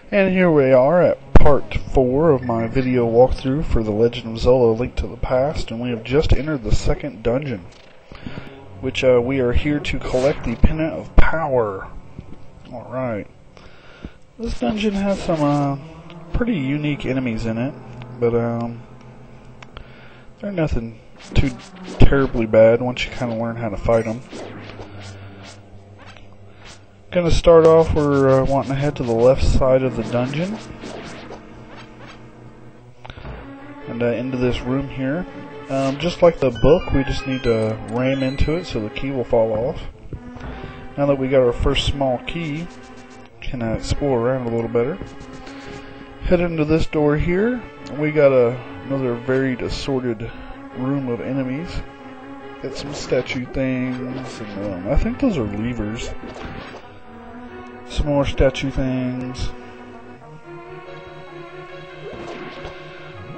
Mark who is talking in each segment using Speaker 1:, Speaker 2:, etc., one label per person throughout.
Speaker 1: And here we are at part 4 of my video walkthrough for the Legend of Zelda: Link to the Past, and we have just entered the second dungeon, which we are here to collect the Pennant of Power. Alright. This dungeon has some pretty unique enemies in it, but they're nothing too terribly bad once you kind of learn how to fight them. Gonna start off, we're wanting to head to the left side of the dungeon and into this room here. Just like the book, we just need to ram into it so the key will fall off. Now that we got our first small key, can explore around a little better. Head into this door here. We got another varied assorted room of enemies. Got some statue things, and I think those are levers. Some more statue things.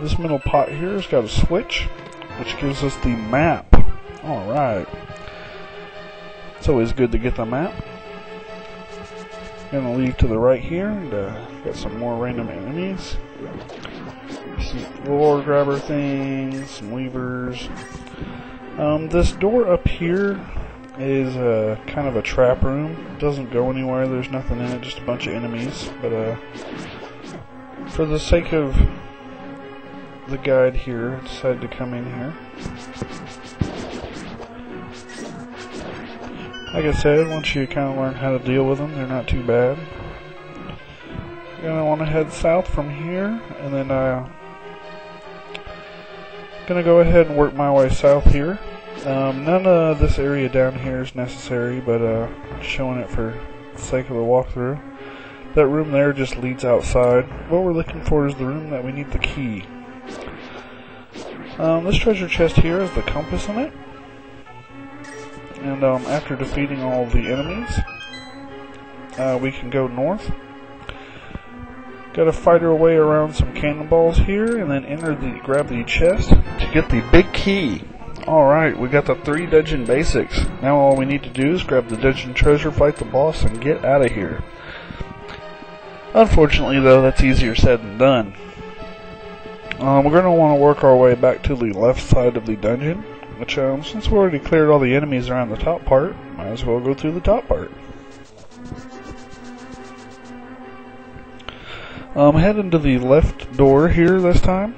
Speaker 1: This middle pot here has got a switch, which gives us the map. Alright. It's always good to get the map. Gonna leave to the right here, and got some more random enemies. Some floor grabber things, some levers. This door up here is kind of a trap room. It doesn't go anywhere, there's nothing in it, just a bunch of enemies. But for the sake of the guide here, I decided to come in here. Like I said, once you kind of learn how to deal with them, they're not too bad. You're going to want to head south from here, and then going to go ahead and work my way south here. None of this area down here is necessary, but showing it for the sake of the walkthrough. That room there just leads outside. What we're looking for is the room that we need the key. This treasure chest here has the compass in it. And after defeating all of the enemies, we can go north. Gotta fight our way around some cannonballs here, and then grab the chest to get the big key. Alright, we got the 3 dungeon basics. Now all we need to do is grab the dungeon treasure, fight the boss, and get out of here. Unfortunately though, that's easier said than done. We're going to want to work our way back to the left side of the dungeon, which since we already cleared all the enemies around the top part, might as well go through the top part. Head into the left door here this time.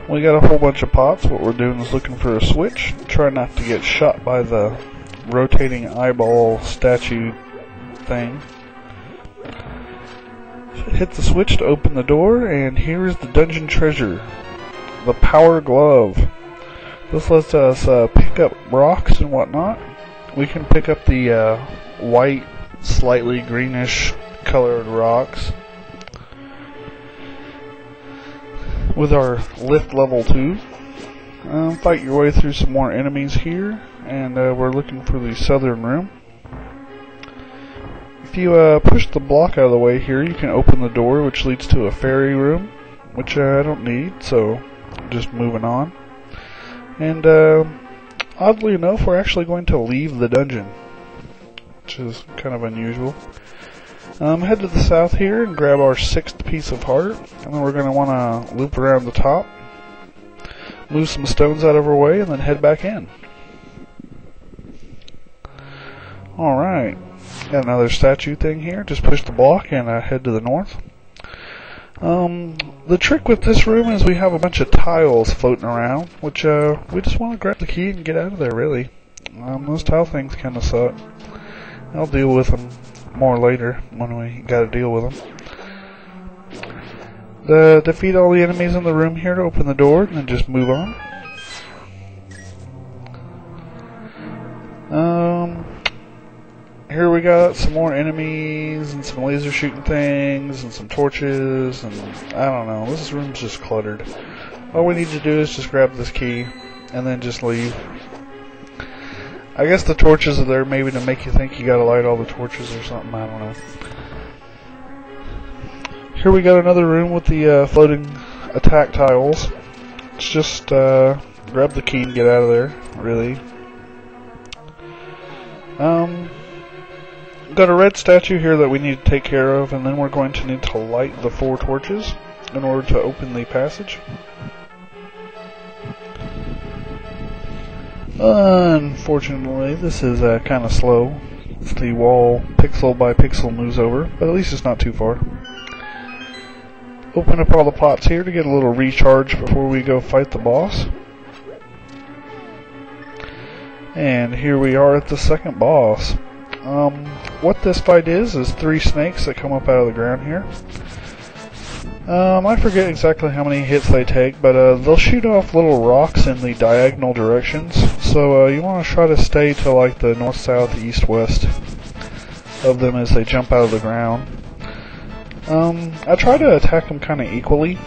Speaker 1: We got a whole bunch of pots. What we're doing is looking for a switch. Try not to get shot by the rotating eyeball statue thing. Hit the switch to open the door, and here is the dungeon treasure. The Power Glove. This lets us pick up rocks and whatnot. We can pick up the white, slightly greenish colored rocks with our lift level 2. Fight your way through some more enemies here, and we're looking for the southern room. If you push the block out of the way here, you can open the door, which leads to a fairy room, which I don't need, so just moving on. And oddly enough, we're actually going to leave the dungeon, which is kind of unusual. Head to the south here and grab our 6th piece of heart, and then we're going to want to loop around the top, move some stones out of our way, and then head back in. Alright, got another statue thing here. Just push the block and head to the north. The trick with this room is we have a bunch of tiles floating around, which we just want to grab the key and get out of there, really. Those tile things kind of suck. I'll deal with them more later when we gotta deal with them. Defeat all the enemies in the room here to open the door, and then just move on. Here we got some more enemies and some laser shooting things and some torches, and I don't know, this room's just cluttered. All we need to do is just grab this key and then just leave. I guess the torches are there maybe to make you think you gotta light all the torches or something, I don't know. Here we got another room with the floating attack tiles. Let's just grab the key and get out of there, really. Got a red statue here that we need to take care of, and then we're going to need to light the 4 torches in order to open the passage. Unfortunately, this is kind of slow. The wall pixel by pixel moves over, but at least it's not too far. Open up all the pots here to get a little recharge before we go fight the boss. And here we are at the second boss. What this fight is 3 snakes that come up out of the ground here. I forget exactly how many hits they take, but they'll shoot off little rocks in the diagonal directions. So you want to try to stay to like the north, south, east, west of them as they jump out of the ground. I try to attack them kind of equally,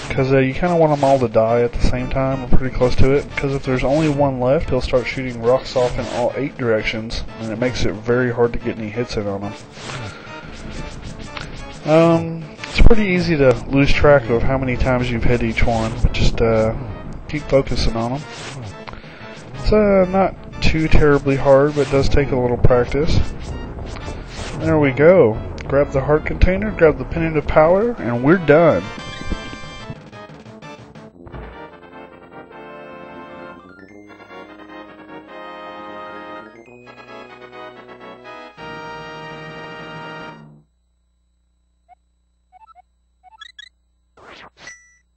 Speaker 1: because you kind of want them all to die at the same time, or pretty close to it, because if there's only one left, he'll start shooting rocks off in all 8 directions, and it makes it very hard to get any hits in on them. It's pretty easy to lose track of how many times you've hit each one, but just keep focusing on them. It's not too terribly hard, but it does take a little practice. There we go. Grab the heart container, grab the pendant of power, and we're done.